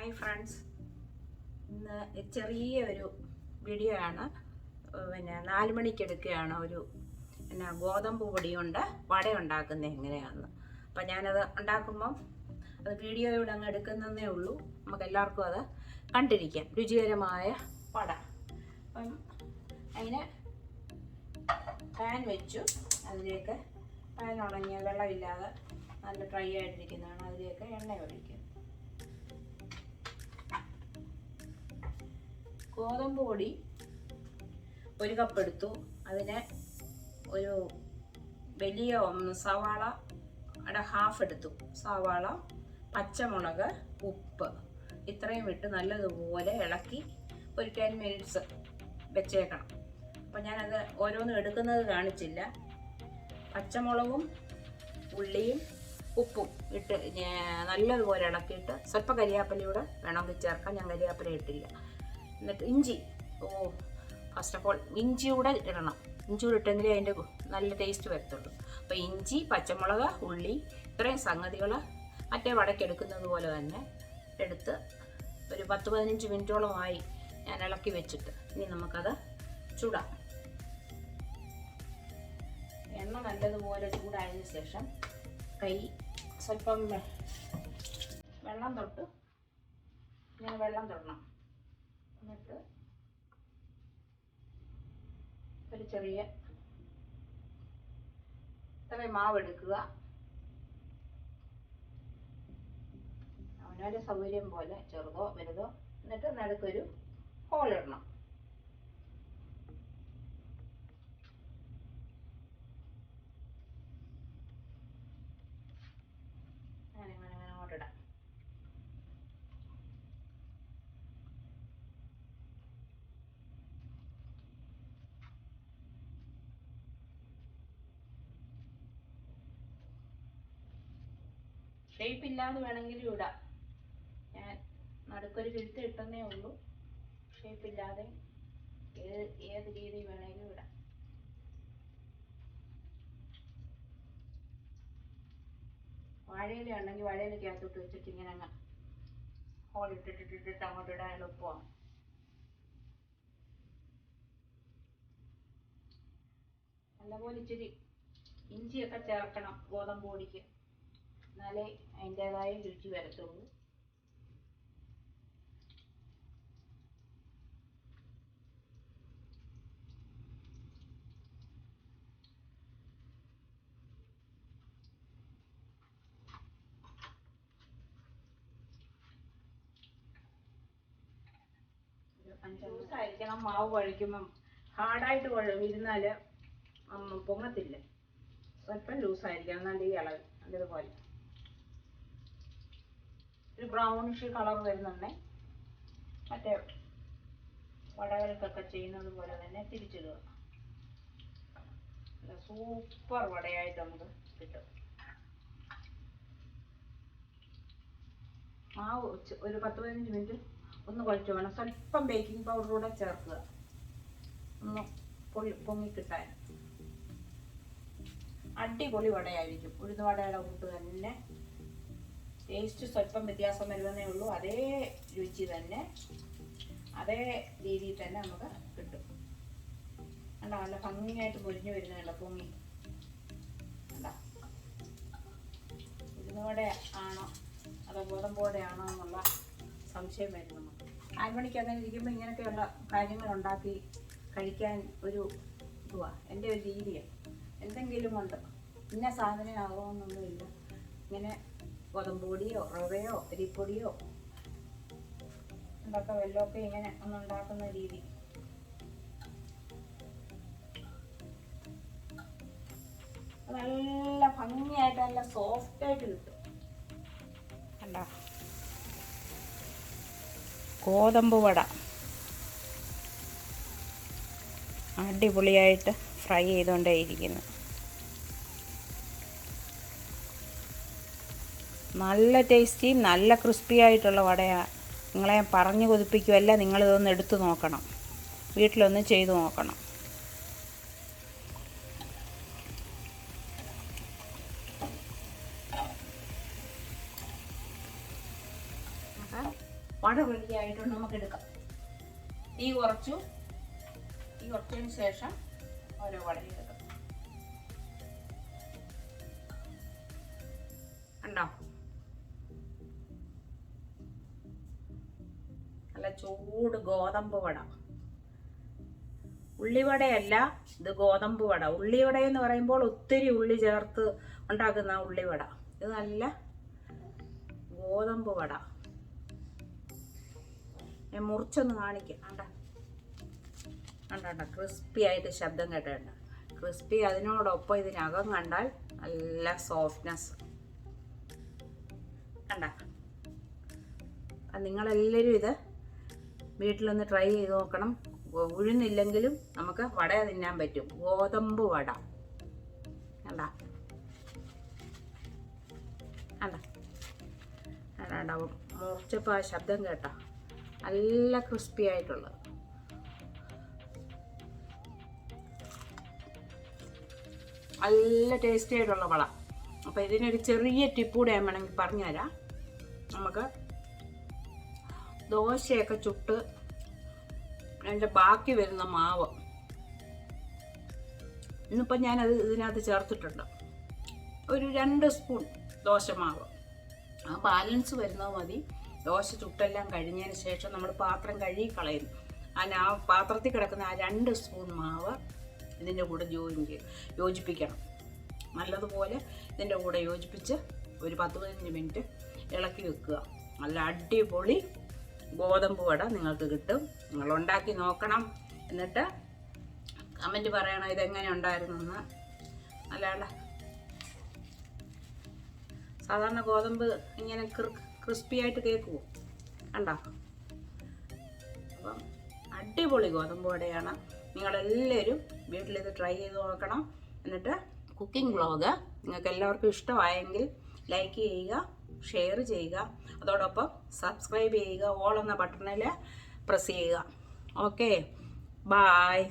Hi friends, ഇന്ന് ചെറിയൊരു video ആണ്. 4 മണിക്ക് എടുക്കുകയാണ്. ഗോതമ്പ് പൊടി കൊണ്ട് വട ഉണ്ടാക്കുന്നത് എങ്ങനെയാണെന്ന്. അപ്പം ഞാനത് ഉണ്ടാക്കുമ്പം അത് വീഡിയോയോട് അങ്ങ് എടുക്കുന്നതേ ഉള്ളൂ. നമുക്ക് എല്ലാവർക്കും അത് കണ്ടിരിക്കാം. രുചികരമായ വട. അപ്പം അതിന് പാൻ വെച്ചു. അതിലേക്ക് പാൻ ഉണങ്ങിയ വെള്ളമില്ലാതെ നല്ല ഡ്രൈ ആയിട്ടിരിക്കുന്നതാണ്. അതിലേക്ക് എണ്ണ ഒഴിക്കും. ഗോതമ്പ് പൊടി 1 കപ്പ് എടുത്തു. അതിനെ ഒരു വലിയ സവാളയുടെ ഹാഫ് എടുത്തു. സവാള, പച്ചമുളക്, ഉപ്പ് ഇത്രയും ഇട്ട് നല്ലതുപോലെ ഇളക്കി ഒരു 10 മിനിറ്റ്സ് വെച്ചേക്കണം. അപ്പം ഞാനത് ഓരോന്നും എടുക്കുന്നത് കാണിച്ചില്ല. പച്ചമുളകും ഉള്ളിയും ഉപ്പും ഇട്ട് നല്ലതുപോലെ ഇളക്കിയിട്ട് സ്വല്പം കരിയാപ്പിലയൂടെ വേണമെങ്കിൽ ചേർക്കാം. ഞാൻ കരിയാപ്പില ഇട്ടില്ല. എന്നിട്ട് ഇഞ്ചി, ഫസ്റ്റ് ഓഫ് ഓൾ ഇഞ്ചി കൂടെ ഇടണം. ഇഞ്ചി കൂടെ ഇട്ടെങ്കിലേ അതിൻ്റെ നല്ല ടേസ്റ്റ് വരത്തുള്ളൂ. അപ്പോൾ ഇഞ്ചി, പച്ചമുളക്, ഉള്ളി ഇത്രയും സംഗതികൾ മറ്റേ വടക്കെടുക്കുന്നത് പോലെ തന്നെ എടുത്ത് ഒരു 10-15 മിനിറ്റോളമായി ഞാൻ ഇളക്കി വെച്ചിട്ട് ഇനി നമുക്കത് ചൂടാം. എണ്ണ നല്ലതുപോലെ ചൂടായതിന് ശേഷം കൈ സ്വല്പം വെള്ളം തൊട്ട് ഇങ്ങനെ വെള്ളം തൊടണം. എന്നിട്ട് ഒരു ചെറിയ ഇത്രയും മാവ് എടുക്കുക. അവനവൻ്റെ സൗകര്യം പോലെ ചെറുതോ വലുതോ. എന്നിട്ട് നടുക്കൊരു ഹോളിടണം. അങ്ങനെ അങ്ങോട്ടിടാം. ഷേപ്പ് ഇല്ലാതെ വേണമെങ്കിലും ഇടാം. ഞാൻ നടുക്കൊരു കിഴുത്ത് ഇട്ടെന്നേ ഉള്ളൂ. ഷേപ്പ് ഇല്ലാതെ ഏത് രീതി വേണമെങ്കിലും ഇടാം. വാഴയില ഉണ്ടെങ്കിൽ വാഴയിലക്കകത്തോട്ട് വെച്ചിട്ട് ഇങ്ങനെ അങ്ങ് ഹോൾ ഇട്ടിട്ട് അങ്ങോട്ട് ഇടാൻ എളുപ്പമാണ്. നല്ലപോലെ ഇച്ചിരി ഇഞ്ചിയൊക്കെ ചേർക്കണം ഗോതമ്പ് പൊടിക്ക്. എന്നാലേ അതിൻ്റെതായ രുചി വരത്തുള്ളൂ. ലൂസായിരിക്കണം. മാവ് കുഴയ്ക്കുമ്പം ഹാർഡായിട്ട് ഇരുന്നാൽ പൊങ്ങത്തില്ല. സ്വല്പം ലൂസായിരിക്കണം. നല്ല ഈ ഇളവ് നല്ലതുപോലെ ഒരു ബ്രൗണിഷ് കളർ വരുന്നുണ്ടേ. മറ്റേ വടകൾക്കൊക്കെ ചെയ്യുന്നത് പോലെ തന്നെ തിരിച്ചിടുക. സൂപ്പർ വടയായിട്ട് നമുക്ക് കിട്ടും. മാവ് ഒരു 10-15 മിനിറ്റ് ഒന്ന് കുഴച്ച് വേണം. സ്വല്പം ബേക്കിംഗ് പൗഡർ കൂടെ ചേർക്കുക, ഒന്ന് പൊങ്ങിക്കിട്ടാൻ. അടിപൊളി വടയായിരിക്കും. ഉഴുന്ന് വടയുടെ കൂട്ട് തന്നെ. ടേസ്റ്റ് സ്വല്പം വ്യത്യാസം വരുന്നേ ഉള്ളൂ. അതേ രുചി തന്നെ, അതേ രീതിയിൽ തന്നെ നമുക്ക് കിട്ടും. കണ്ടോ, നല്ല ഭംഗിയായിട്ട് പൊരിഞ്ഞു വരുന്നുണ്ടോ, പൊങ്ങി. കണ്ടോ, ഉഴുന്ന് വട ആണോ അതോ ഗോതമ്പ് വടയാണോ എന്നുള്ള സംശയം വരും നമുക്ക്. 4 മണിക്ക് അങ്ങനെ ഇരിക്കുമ്പോൾ ഇങ്ങനെയൊക്കെയുള്ള കാര്യങ്ങൾ ഉണ്ടാക്കി കഴിക്കാൻ ഒരു എൻ്റെ ഒരു രീതിയാണ്. എന്തെങ്കിലും കൊണ്ട് ഇന്ന സാധനം ആകുമെന്നൊന്നുമില്ല. ഇങ്ങനെ ഗോതമ്പ് പൊടിയോ റവയോ അരിപ്പൊടിയോ എന്തൊക്കെ വെല്ലമൊക്കെ ഇങ്ങനെ ഒന്നുണ്ടാക്കുന്ന രീതി. നല്ല ഭംഗിയായിട്ട് നല്ല സോഫ്റ്റായിട്ട് കിട്ടും. കണ്ടോ, ഗോതമ്പ് വട അടിപൊളിയായിട്ട് ഫ്രൈ ചെയ്തുകൊണ്ടേയിരിക്കുന്നു. നല്ല ടേസ്റ്റി, നല്ല ക്രിസ്പി ആയിട്ടുള്ള വടയാണ്. നിങ്ങളെ പറഞ്ഞു കൊതിപ്പിക്കുമല്ല, നിങ്ങളിതൊന്ന് എടുത്തു നോക്കണം, വീട്ടിലൊന്ന് ചെയ്തു നോക്കണം. വട റെഡി ആയിട്ടുണ്ട്. നമുക്ക് എടുക്കാം. തീ കുറച്ചതിന് ശേഷം ഓരോ വടയും എടുക്കാം. കണ്ടോ, നല്ല ചൂട് ഗോതമ്പ് വട. ഉള്ളിവടയല്ല, ഇത് ഗോതമ്പ് വട. ഉള്ളിവട എന്ന് പറയുമ്പോൾ ഒത്തിരി ഉള്ളി ചേർത്ത് ഉണ്ടാക്കുന്ന ഉള്ളിവട. ഇത് നല്ല ഗോതമ്പ് വട. ഞാൻ മുറിച്ചൊന്ന് കാണിക്കാം. കണ്ട ക്രിസ്പി ആയിട്ട് ശബ്ദം കേട്ടിട്ടുണ്ട്. ക്രിസ്പി അതിനോടൊപ്പം ഇതിനകം കണ്ടാൽ നല്ല സോഫ്റ്റ്നെസ്. കണ്ട, നിങ്ങളെല്ലാവരും ഇത് വീട്ടിലൊന്ന് ട്രൈ ചെയ്ത് നോക്കണം. ഉഴുന്നില്ലെങ്കിലും നമുക്ക് വട തിന്നാൻ പറ്റും. ഗോതമ്പ് വട. കണ്ട മുറിച്ചപ്പോൾ ആ ശബ്ദം കേട്ടോ, നല്ല ക്രിസ്പി ആയിട്ടുള്ളത്. നല്ല ടേസ്റ്റി ആയിട്ടുള്ള വട. അപ്പോൾ ഇതിനൊരു ചെറിയ ടിപ്പ് കൂടെ ഞാൻ വേണമെങ്കിൽ പറഞ്ഞുതരാം. നമുക്ക് ദോശയൊക്കെ ചുട്ട് അതിൻ്റെ ബാക്കി വരുന്ന മാവ്, ഇന്നിപ്പോൾ ഞാനത് ഇതിനകത്ത് ചേർത്തിട്ടുണ്ട്. ഒരു 2 സ്പൂൺ ദോശമാവ്. ആ ബാലൻസ് വരുന്നത് മതി. ദോശ ചുട്ടെല്ലാം കഴിഞ്ഞതിന് ശേഷം നമ്മൾ പാത്രം കഴുകി കളയുന്നു. ആ പാത്രത്തിൽ കിടക്കുന്ന ആ 2 സ്പൂൺ മാവ് ഇതിൻ്റെ കൂടെ യോജിപ്പിക്കണം. നല്ലതുപോലെ ഇതിൻ്റെ കൂടെ യോജിപ്പിച്ച് ഒരു 10-15 മിനിറ്റ് ഇളക്കി വെക്കുക. നല്ല അടിപൊളി ഗോതമ്പ് വട നിങ്ങൾക്ക് കിട്ടും. നിങ്ങൾ ഉണ്ടാക്കി നോക്കണം. എന്നിട്ട് കമൻറ്റ് പറയണം ഇതെങ്ങനെ ഉണ്ടായിരുന്നെന്ന്. നല്ല സാധാരണ ഗോതമ്പ് ഇങ്ങനെ ക്രിസ്പി ആയിട്ട് കേൾക്കുമോ? കണ്ടോ? അപ്പം അടിപൊളി ഗോതമ്പ് വടയാണ്. നിങ്ങളെല്ലാവരും വീട്ടിലിത് ട്രൈ ചെയ്ത് നോക്കണം. എന്നിട്ട് കുക്കിംഗ് വ്ളോഗ് നിങ്ങൾക്ക് എല്ലാവർക്കും ഇഷ്ടമായെങ്കിൽ ലൈക്ക് ചെയ്യുക, ഷെയർ ചെയ്യുക, അതോടൊപ്പം സബ്സ്ക്രൈബ് ചെയ്യുക. ഓൾ എന്ന ബട്ടണിൽ പ്രസ് ചെയ്യുക. Okay, bye.